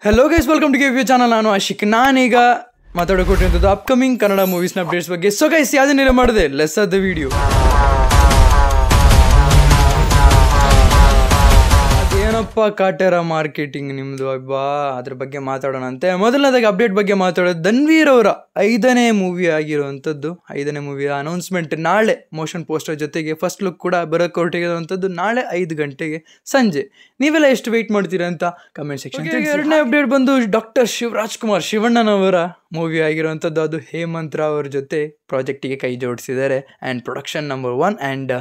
Hello guys, welcome to give you channel. ನಾನು ಆಶಿಕ್. ನಾನೀಗ ಮಾತಾಡೋಕೊಟ್ಟಿರೋದು ಅಪ್ಕಮಿಂಗ್ ಕನ್ನಡ ಮೂವೀಸ್ನ ಅಪ್ಡೇಟ್ಸ್ ಬಗ್ಗೆ. ಸೊ ಗೈಸ್, ಯಾವುದನ್ನೆಲ್ಲ ಮಾಡಿದೆ, ಲೆಸ್ ಆಫ್ ದ ವಿಡಿಯೋ. ಏನಪ್ಪ ಕಾಟೇರ ಮಾರ್ಕೆಟಿಂಗ್ ನಿಮ್ಮದು ಅಬ್ಬಾ, ಅದ್ರ ಬಗ್ಗೆ ಮಾತಾಡೋಣ ಅಂತೆ. ಮೊದಲನೇದಾಗಿ ಅಪ್ಡೇಟ್ ಬಗ್ಗೆ ಮಾತಾಡೋದು, ಧನ್ವೀರ್ ಅವರ 5ನೇ ಮೂವಿ ಆಗಿರುವಂಥದ್ದು. 5ನೇ ಮೂವಿಯ ಅನೌನ್ಸ್ಮೆಂಟ್ ನಾಳೆ ಮೋಷನ್ ಪೋಸ್ಟರ್ ಜೊತೆಗೆ ಫಸ್ಟ್ ಲುಕ್ ಕೂಡ ಬರೋಕ್ಕೆ ಹೊರಟಿರುವಂಥದ್ದು ನಾಳೆ 5 ಗಂಟೆಗೆ ಸಂಜೆ. ನೀವೆಲ್ಲ ಎಷ್ಟು ವೆಯ್ಟ್ ಮಾಡ್ತೀರಾ ಅಂತ ಕಮೆಂಟ್ ಸೆಕ್ಷನ್. ಎರಡನೇ ಅಪ್ಡೇಟ್ ಬಂದು ಡಾಕ್ಟರ್ ಶಿವರಾಜ್ ಕುಮಾರ್ ಶಿವಣ್ಣನವರ ಮೂವಿ ಆಗಿರುವಂಥದ್ದು. ಅದು ಹೇಮಂತ್ ರಾವ್ ಅವ್ರ ಜೊತೆ ಪ್ರಾಜೆಕ್ಟಿಗೆ ಕೈ ಜೋಡಿಸಿದ್ದಾರೆ ಆ್ಯಂಡ್ ಪ್ರೊಡಕ್ಷನ್ ನಂಬರ್ 1. ಆ್ಯಂಡ್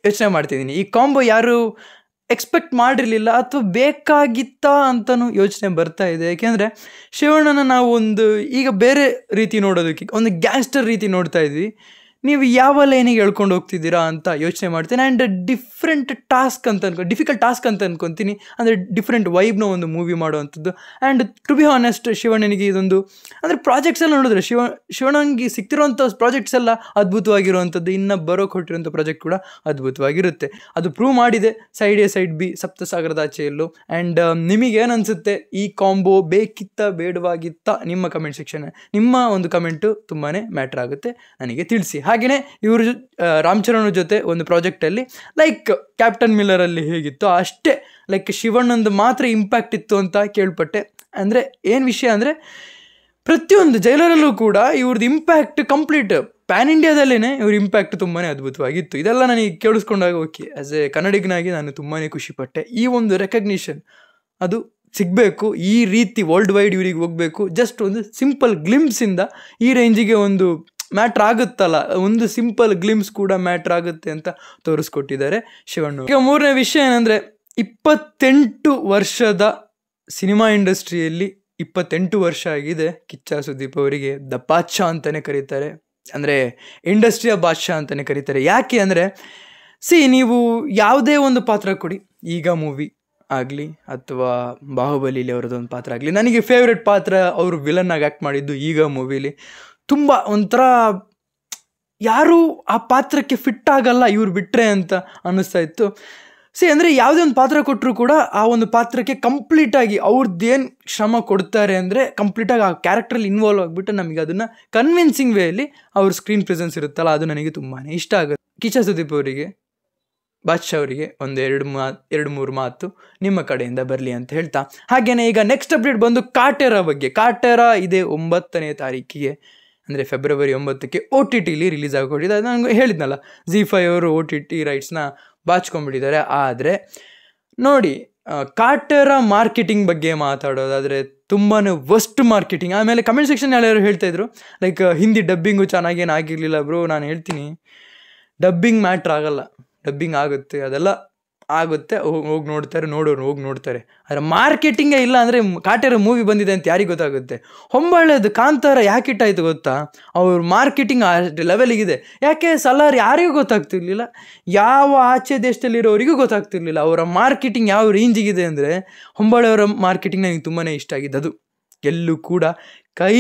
ಯೋಚನೆ ಮಾಡ್ತಿದ್ದೀನಿ, ಈ ಕಾಂಬೋ ಯಾರು ಎಕ್ಸ್ಪೆಕ್ಟ್ ಮಾಡಿರಲಿಲ್ಲ ಅಥವಾ ಬೇಕಾಗಿತ್ತಾ ಅಂತಲೂ ಯೋಚನೆ ಬರ್ತಾ ಇದೆ. ಯಾಕೆಂದರೆ ಶಿವಣ್ಣನ ನಾವು ಈಗ ಬೇರೆ ರೀತಿ ನೋಡೋದಕ್ಕೆ ಒಂದು ಗ್ಯಾಂಗ್ಸ್ಟರ್ ರೀತಿ ನೋಡ್ತಾ ಇದ್ವಿ. ನೀವು ಯಾವ ಲೈನಿಗೆ ಹೇಳ್ಕೊಂಡು ಹೋಗ್ತಿದ್ದೀರಾ ಅಂತ ಯೋಚನೆ ಮಾಡ್ತೀನಿ. ಆ್ಯಂಡ್ ಡಿಫ್ರೆಂಟ್ ಟಾಸ್ಕ್ ಅಂತ ಡಿಫಿಕಲ್ಟ್ ಟಾಸ್ಕ್ ಅಂತ ಅನ್ಕೊತೀನಿ. ಅಂದರೆ ಡಿಫ್ರೆಂಟ್ ವೈಬ್ನ ಒಂದು ಮೂವಿ ಮಾಡುವಂಥದ್ದು. ಆ್ಯಂಡ್ ಟು ಬಿ ಹಾನೆಸ್ಟ್, ಶಿವಣ್ಣನಿಗೆ ಇದೊಂದು ಅಂದರೆ ಪ್ರಾಜೆಕ್ಟ್ಸ್ ಎಲ್ಲ ನೋಡಿದ್ರೆ ಶಿವಣ್ಣನಿಗೆ ಸಿಗ್ತಿರೋಂಥ ಪ್ರಾಜೆಕ್ಟ್ಸ್ ಎಲ್ಲ ಅದ್ಭುತವಾಗಿರುವಂಥದ್ದು. ಇನ್ನು ಬರೋಕ್ಕೆ ಹೊರಟಿರೋಂಥ ಪ್ರಾಜೆಕ್ಟ್ ಕೂಡ ಅದ್ಭುತವಾಗಿರುತ್ತೆ. ಅದು ಪ್ರೂವ್ ಮಾಡಿದೆ ಸೈಡ್ ಎ ಸೈಡ್ ಬಿ, ಸಪ್ತಸಾಗರದಾಚೆಯಲ್ಲೂ. ಆ್ಯಂಡ್ ನಿಮಗೇನು ಅನಿಸುತ್ತೆ, ಈ ಕಾಂಬೋ ಬೇಕಿತ್ತಾ ಬೇಡವಾಗಿತ್ತಾ? ನಿಮ್ಮ ಕಮೆಂಟ್ ಸೆಕ್ಷನ್, ನಿಮ್ಮ ಒಂದು ಕಮೆಂಟು ತುಂಬಾ ಮ್ಯಾಟ್ರ್ ಆಗುತ್ತೆ, ನನಗೆ ತಿಳಿಸಿ. ಹಾಗೆಯೇ ಇವರು ರಾಮ್ ಚರಣ್ ಜೊತೆ ಒಂದು ಪ್ರಾಜೆಕ್ಟಲ್ಲಿ ಲೈಕ್ ಕ್ಯಾಪ್ಟನ್ ಮಿಲ್ಲರಲ್ಲಿ ಹೇಗಿತ್ತು ಅಷ್ಟೇ ಲೈಕ್ ಶಿವಣ್ಣಂದು ಮಾತ್ರ ಇಂಪ್ಯಾಕ್ಟ್ ಇತ್ತು ಅಂತ ಕೇಳ್ಪಟ್ಟೆ. ಅಂದರೆ ಏನು ವಿಷಯ ಅಂದರೆ, ಪ್ರತಿಯೊಂದು ಜೈಲರಲ್ಲೂ ಕೂಡ ಇವ್ರದ್ದು ಇಂಪ್ಯಾಕ್ಟ್ ಕಂಪ್ಲೀಟ್ ಪ್ಯಾನ್ ಇಂಡಿಯಾದಲ್ಲೇ ಇವ್ರ ಇಂಪ್ಯಾಕ್ಟ್ ತುಂಬಾ ಅದ್ಭುತವಾಗಿತ್ತು. ಇದೆಲ್ಲ ನನಗೆ ಕೇಳಿಸ್ಕೊಂಡಾಗ ಓಕೆ, ಆ್ಯಸ್ ಎ ಕನ್ನಡಿಗನಾಗಿ ನಾನು ತುಂಬಾ ಖುಷಿಪಟ್ಟೆ. ಈ ಒಂದು ರೆಕಗ್ನಿಷನ್ ಅದು ಸಿಗಬೇಕು, ಈ ರೀತಿ ವರ್ಲ್ಡ್ ವೈಡ್ ಇವರಿಗೆ ಹೋಗಬೇಕು. ಜಸ್ಟ್ ಒಂದು ಸಿಂಪಲ್ ಗ್ಲಿಮ್ಸಿಂದ ಈ ರೇಂಜಿಗೆ ಒಂದು ಮ್ಯಾಟ್ರ್ ಆಗುತ್ತಲ್ಲ, ಒಂದು ಸಿಂಪಲ್ ಗ್ಲಿಮ್ಸ್ ಕೂಡ ಮ್ಯಾಟ್ರ್ ಆಗುತ್ತೆ ಅಂತ ತೋರಿಸ್ಕೊಟ್ಟಿದ್ದಾರೆ ಶಿವಣ್ಣ. ಈಗ ಮೂರನೇ ವಿಷಯ ಏನಂದರೆ, 28 ವರ್ಷದ ಸಿನಿಮಾ ಇಂಡಸ್ಟ್ರಿಯಲ್ಲಿ 28 ವರ್ಷ ಆಗಿದೆ ಕಿಚ್ಚ ಸುದೀಪ್ ಅವರಿಗೆ. ದ ಬಾದ್ಶಾ ಅಂತಲೇ ಕರೀತಾರೆ, ಅಂದರೆ ಇಂಡಸ್ಟ್ರಿಯ ಬಾದ್ಶಾ ಅಂತಲೇ ಕರೀತಾರೆ. ಯಾಕೆ ಅಂದರೆ, ನೀವು ಯಾವುದೇ ಒಂದು ಪಾತ್ರ ಕೊಡಿ, ಈಗ ಮೂವಿ ಆಗಲಿ ಅಥವಾ ಬಾಹುಬಲಿಲಿ ಅವ್ರದ್ದೊಂದು ಪಾತ್ರ ಆಗಲಿ, ನನಗೆ ಫೇವ್ರೆಟ್ ಪಾತ್ರ ಅವರು ವಿಲನ್ ಆಗಿ ಆ್ಯಕ್ಟ್ ಮಾಡಿದ್ದು ಈಗ ಮೂವಿಲಿ. ತುಂಬ ಒಂಥರ ಯಾರೂ ಆ ಪಾತ್ರಕ್ಕೆ ಫಿಟ್ ಆಗಲ್ಲ ಇವ್ರು ಬಿಟ್ಟರೆ ಅಂತ ಅನ್ನಿಸ್ತಾ ಇತ್ತು. ಅಂದರೆ ಯಾವುದೇ ಒಂದು ಪಾತ್ರ ಕೊಟ್ಟರು ಕೂಡ ಆ ಒಂದು ಪಾತ್ರಕ್ಕೆ ಕಂಪ್ಲೀಟಾಗಿ ಅವ್ರದ್ದೇನು ಶ್ರಮ ಕೊಡ್ತಾರೆ ಅಂದರೆ ಕಂಪ್ಲೀಟಾಗಿ ಆ ಕ್ಯಾರೆಕ್ಟ್ರಲ್ಲಿ ಇನ್ವಾಲ್ವ್ ಆಗಿಬಿಟ್ಟು ನಮಗೆ ಅದನ್ನು ಕನ್ವಿನ್ಸಿಂಗ್ ವೇಯಲ್ಲಿ ಅವ್ರ ಸ್ಕ್ರೀನ್ ಪ್ರೆಸೆನ್ಸ್ ಇರುತ್ತಲ್ಲ, ಅದು ನನಗೆ ತುಂಬಾ ಇಷ್ಟ ಆಗುತ್ತೆ. ಕಿಚ್ಚ ಸುದೀಪ್ ಅವರಿಗೆ, ಬಾದ್ಶಾ ಅವರಿಗೆ ಒಂದು 2-3 ಮಾತು ನಿಮ್ಮ ಕಡೆಯಿಂದ ಬರಲಿ ಅಂತ ಹೇಳ್ತಾ, ಹಾಗೆಯೇ ಈಗ ನೆಕ್ಸ್ಟ್ ಅಪ್ಡೇಟ್ ಬಂದು ಕಾಟೇರ ಬಗ್ಗೆ. ಕಾಟೇರ ಇದೇ 9ನೇ ತಾರೀಕಿಗೆ, ಅಂದರೆ ಫೆಬ್ರವರಿ 9ಕ್ಕೆ OTTಲಿ ರಿಲೀಸ್ ಆಗಿಕೊಟ್ಟಿದೆ. ಅದು ನನಗೆ ಹೇಳಿದ್ನಲ್ಲ, ZEE5 ಅವರು OTT ರೈಟ್ಸ್ನ ಬಾಚ್ಕೊಂಡ್ಬಿಟ್ಟಿದ್ದಾರೆ. ಆದರೆ ನೋಡಿ, ಕಾಟೇರ ಮಾರ್ಕೆಟಿಂಗ್ ಬಗ್ಗೆ ಮಾತಾಡೋದಾದರೆ ತುಂಬಾ ವರ್ಸ್ಟ್ ಮಾರ್ಕೆಟಿಂಗ್. ಆಮೇಲೆ ಕಮೆಂಟ್ ಸೆಕ್ಷನ್ ಯಾರು ಹೇಳ್ತಾಯಿದ್ರು ಲೈಕ್ ಹಿಂದಿ ಡಬ್ಬಿಂಗು ಚೆನ್ನಾಗೇನು ಆಗಿರಲಿಲ್ಲ ಬ್ರೋ. ನಾನು ಹೇಳ್ತೀನಿ, ಡಬ್ಬಿಂಗ್ ಮ್ಯಾಟ್ರ್ ಆಗಲ್ಲ, ಡಬ್ಬಿಂಗ್ ಆಗುತ್ತೆ, ಅದೆಲ್ಲ ಆಗುತ್ತೆ, ಹೋಗಿ ನೋಡ್ತಾರೆ, ನೋಡೋರು ಹೋಗಿ ನೋಡ್ತಾರೆ. ಆದರೆ ಮಾರ್ಕೆಟಿಂಗೇ ಇಲ್ಲ ಅಂದರೆ ಕಾಟೇರ ಮೂವಿ ಬಂದಿದೆ ಅಂತ ಯಾರಿಗೆ ಗೊತ್ತಾಗುತ್ತೆ? ಹೊಂಬಾಳೆದು ಕಾಂತಾರ ಯಾಕೆ ಇಟ್ಟಾಯಿತು ಗೊತ್ತಾ? ಅವ್ರ ಮಾರ್ಕೆಟಿಂಗ್ ಆ ಲೆವೆಲಿಗಿದೆ. ಯಾಕೆ ಸಲಾರ್ ಯಾರಿಗೂ ಗೊತ್ತಾಗ್ತಿರ್ಲಿಲ್ಲ, ಯಾವ ಆಚೆ ದೇಶದಲ್ಲಿರೋರಿಗೂ ಗೊತ್ತಾಗ್ತಿರ್ಲಿಲ್ಲ ಅವರ ಮಾರ್ಕೆಟಿಂಗ್ ಯಾವ ರೇಂಜಿಗಿದೆ ಅಂದರೆ. ಹೊಂಬಾಳೆಯವರ ಮಾರ್ಕೆಟಿಂಗ್ ನನಗೆ ತುಂಬಾ ಇಷ್ಟ ಆಗಿದೆ. ಅದು ಎಲ್ಲೂ ಕೂಡ ಕೈ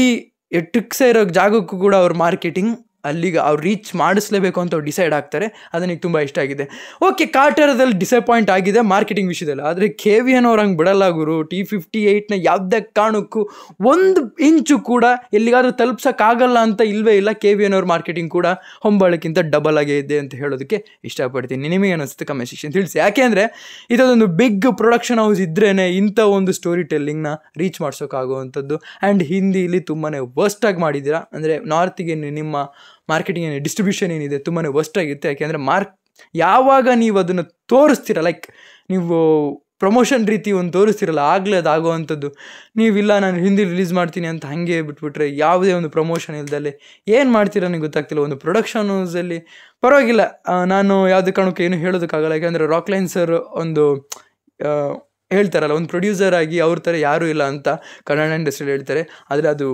ಎಟಕ್ಸೇ ಇರೋ ಜಾಗಕ್ಕೂ ಕೂಡ ಅವ್ರ ಮಾರ್ಕೆಟಿಂಗ್ ಅಲ್ಲಿಗೆ ಅವ್ರು ರೀಚ್ ಮಾಡಿಸ್ಲೇಬೇಕು ಅಂತ ಅವ್ರು ಡಿಸೈಡ್ ಆಗ್ತಾರೆ. ಅದು ನನಗೆ ತುಂಬ ಇಷ್ಟ ಆಗಿದೆ. ಓಕೆ, ಕಾಟೇರದಲ್ಲಿ ಡಿಸಪಾಯಿಂಟ್ ಆಗಿದೆ ಮಾರ್ಕೆಟಿಂಗ್ ವಿಷಯದಲ್ಲಿ. ಆದರೆ KVN ಅವ್ರು ಹಂಗೆ ಬಿಡಲ್ಲ ಗುರು. T58ನ ಯಾವುದೇ ಕಾರಣಕ್ಕೂ 1 ಇಂಚು ಕೂಡ ಎಲ್ಲಿಗಾದ್ರೂ ತಲುಪ್ಸೋಕ್ಕಾಗಲ್ಲ ಅಂತ ಇಲ್ಲವೇ ಇಲ್ಲ. KVN ಅವ್ರ ಮಾರ್ಕೆಟಿಂಗ್ ಕೂಡ ಹೊಂಬಾಳಕ್ಕಿಂತ ಡಬಲ್ ಆಗೇ ಇದೆ ಅಂತ ಹೇಳೋದಕ್ಕೆ ಇಷ್ಟಪಡ್ತೀನಿ. ನಿಮಗೆ ಅನಿಸುತ್ತೆ ಕಮೆಂಟ್ ಸೆಕ್ಷನ್ ತಿಳಿಸಿ. ಯಾಕೆಂದರೆ ಇದೊಂದು ಬಿಗ್ ಪ್ರೊಡಕ್ಷನ್ ಹೌಸ್ ಇದ್ರೇ ಇಂಥ ಒಂದು ಸ್ಟೋರಿ ಟೆಲ್ಲಿಂಗ್ನ ರೀಚ್ ಮಾಡ್ಸೋಕ್ಕಾಗುವಂಥದ್ದು. ಆ್ಯಂಡ್ ಹಿಂದಿಲಿ ತುಂಬಾ ವರ್ಸ್ಟಾಗಿ ಮಾಡಿದ್ದೀರಾ. ಅಂದರೆ ನಾರ್ತಿಗೆ ನಿಮ್ಮ ಮಾರ್ಕೆಟಿಂಗ್ ಡಿಸ್ಟ್ರಿಬ್ಯೂಷನ್ ಏನಿದೆ ತುಂಬಾ ವರ್ಸ್ಟ್ ಆಗಿರುತ್ತೆ. ಯಾಕೆಂದರೆ ಯಾವಾಗ ನೀವು ಅದನ್ನು ತೋರಿಸ್ತೀರ, ಲೈಕ್ ನೀವು ಪ್ರಮೋಷನ್ ರೀತಿ ಒಂದು ತೋರಿಸ್ತಿರಲ್ಲ, ಆಗಲೇ ಅದು ಆಗೋವಂಥದ್ದು. ನೀವಿಲ್ಲ ನಾನು ಹಿಂದಿ ರಿಲೀಸ್ ಮಾಡ್ತೀನಿ ಅಂತ ಹಾಗೆ ಬಿಟ್ಬಿಟ್ರೆ, ಯಾವುದೇ ಒಂದು ಪ್ರಮೋಷನ್ ಇಲ್ದಲ್ಲೇ ಏನು ಮಾಡ್ತೀರ ನನಗೆ ಗೊತ್ತಾಗ್ತಿಲ್ಲ. ಒಂದು ಪ್ರೊಡಕ್ಷನ್ ಹೌಸಲ್ಲಿ ಪರವಾಗಿಲ್ಲ, ನಾನು ಯಾವುದೇ ಕಾರಣಕ್ಕೂ ಏನು ಹೇಳೋದಕ್ಕಾಗಲ್ಲ. ಯಾಕೆಂದರೆ ರಾಕ್ಲೈನ್ ಸರ್ ಒಂದು ಹೇಳ್ತಾರಲ್ಲ, ಒಂದು ಪ್ರೊಡ್ಯೂಸರ್ ಆಗಿ ಅವ್ರ ಥರ ಯಾರೂ ಇಲ್ಲ ಅಂತ ಕನ್ನಡ ಇಂಡಸ್ಟ್ರಿಯಲ್ಲಿ ಹೇಳ್ತಾರೆ. ಆದರೆ ಅದು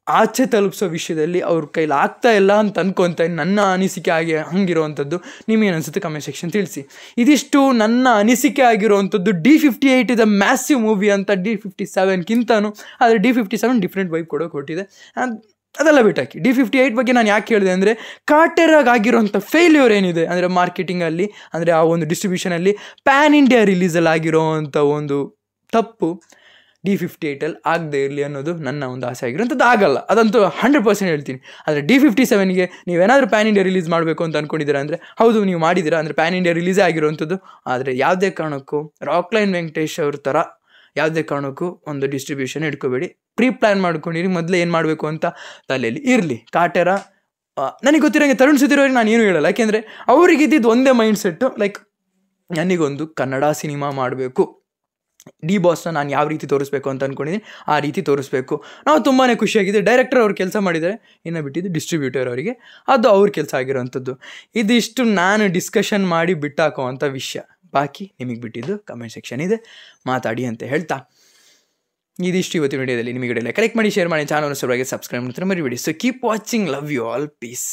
ಆಚೆ ತಲುಪಿಸೋ ವಿಷಯದಲ್ಲಿ ಅವ್ರ ಕೈಲಿ ಆಗ್ತಾ ಇಲ್ಲ ಅಂತ ಅನ್ಕೊತ ನನ್ನ ಅನಿಸಿಕೆ ಹಂಗಿರೋವಂಥದ್ದು. ನಿಮಗೇನು ಅನಿಸುತ್ತೆ ಕಮೆಂಟ್ ಸೆಕ್ಷನ್ ತಿಳಿಸಿ. ಇದಿಷ್ಟು ನನ್ನ ಅನಿಸಿಕೆ ಆಗಿರೋವಂಥದ್ದು. D58 is a massive movie ಅಂತ D57ಗಿಂತನೂ. ಆದರೆ D57 ಡಿಫ್ರೆಂಟ್ ವೈಬ್ ಕೊಡೋಕೆ ಹೊರಟಿದೆ. ಅದೆಲ್ಲ ಬಿಟ್ಟಾಕಿ D58 ಬಗ್ಗೆ ನಾನು ಯಾಕೆ ಹೇಳಿದೆ ಅಂದರೆ, ಕಾಟೇರಾಗಿರೋಂಥ ಫೇಲ್ಯೂರ್ ಏನಿದೆ ಅಂದರೆ ಮಾರ್ಕೆಟಿಂಗಲ್ಲಿ, ಅಂದರೆ ಆ ಒಂದು ಡಿಸ್ಟ್ರಿಬ್ಯೂಷನಲ್ಲಿ ಪ್ಯಾನ್ ಇಂಡಿಯಾ ರಿಲೀಸಲ್ಲಿ ಆಗಿರೋವಂಥ ಒಂದು ತಪ್ಪು D58 ಆಗದೆ ಇರಲಿ ಅನ್ನೋದು ನನ್ನ ಒಂದು ಆಸೆ ಆಗಿರೋಂಥದ್ದು. ಆಗಲ್ಲ, ಅದಂತೂ 100% ಹೇಳ್ತೀನಿ. ಆದರೆ D57ಗೆ ನೀವೇನಾದರೂ ಪ್ಯಾನ್ ಇಂಡಿಯಾ ರಿಲೀಸ್ ಮಾಡಬೇಕು ಅಂತ ಅಂದ್ಕೊಂಡಿದ್ದೀರಾ ಅಂದರೆ ಹೌದು, ನೀವು ಮಾಡಿದ್ದೀರಾ, ಅಂದರೆ ಪ್ಯಾನ್ ಇಂಡಿಯಾ ರಿಲೀಸೇ ಆಗಿರುವಂಥದ್ದು. ಆದರೆ ಯಾವುದೇ ಕಾರಣಕ್ಕೂ ರಾಕ್ಲೈನ್ ವೆಂಕಟೇಶ್ ಅವ್ರ ಥರ ಯಾವುದೇ ಕಾರಣಕ್ಕೂ ಒಂದು ಡಿಸ್ಟ್ರಿಬ್ಯೂಷನ್ ಇಟ್ಕೋಬೇಡಿ. ಪ್ಲಾನ್ ಮಾಡ್ಕೊಂಡಿರಿ, ಮೊದಲೇ ಏನು ಮಾಡಬೇಕು ಅಂತ ತಲೆಯಲ್ಲಿ ಇರಲಿ. ಕಾಟೇರ ನನಗೆ ಗೊತ್ತಿರೋಂಗೆ ತರುಣ್ ಸುಧೀರ್ ಅವ್ರಿಗೆ ನಾನು ಏನು ಹೇಳಲ್ಲ, ಯಾಕೆಂದರೆ ಅವ್ರಿಗೆ ಇದ್ದಿದ್ದು ಒಂದೇ ಮೈಂಡ್ ಸೆಟ್ಟು, ಲೈಕ್ ನನಗೊಂದು ಕನ್ನಡ ಸಿನಿಮಾ ಮಾಡಬೇಕು, ಡಿ ಬಾಸ್ನ ನಾನು ಯಾವ ರೀತಿ ತೋರಿಸ್ಬೇಕು ಅಂತ ಅಂದ್ಕೊಂಡಿದ್ದೀನಿ ಆ ರೀತಿ ತೋರಿಸ್ಬೇಕು. ನಾವು ತುಂಬಾ ಖುಷಿಯಾಗಿದೆ. ಡೈರೆಕ್ಟರ್ ಅವ್ರು ಕೆಲಸ ಮಾಡಿದ್ದಾರೆ, ಇನ್ನು ಬಿಟ್ಟಿದ್ದು ಡಿಸ್ಟ್ರಿಬ್ಯೂಟರ್ ಅವರಿಗೆ, ಅದು ಅವ್ರ ಕೆಲಸ ಆಗಿರೋವಂಥದ್ದು. ಇದಿಷ್ಟು ನಾನು ಡಿಸ್ಕಷನ್ ಮಾಡಿ ಬಿಟ್ಟಾಕೋ ಅಂಥ ವಿಷಯ. ಬಾಕಿ ನಿಮಗೆ ಬಿಟ್ಟಿದ್ದು ಕಮೆಂಟ್ ಸೆಕ್ಷನ್ ಇದೆ, ಮಾತಾಡಿ ಅಂತ ಹೇಳ್ತಾ ಇದಿಷ್ಟು ಇವತ್ತಿನ ವಿಡಿಯೋದಲ್ಲಿ. ನಿಮಗೆ ಕಲೆಕ್ಟ್ ಮಾಡಿ, ಶೇರ್ ಮಾಡಿ, ಚಾನಲ್ ಸಬ್ಸ್ಕ್ರೈಬ್ ಮಾಡ್ತಾರೆ ಮರಿಬೇಡಿ. So keep watching, love you all, piece.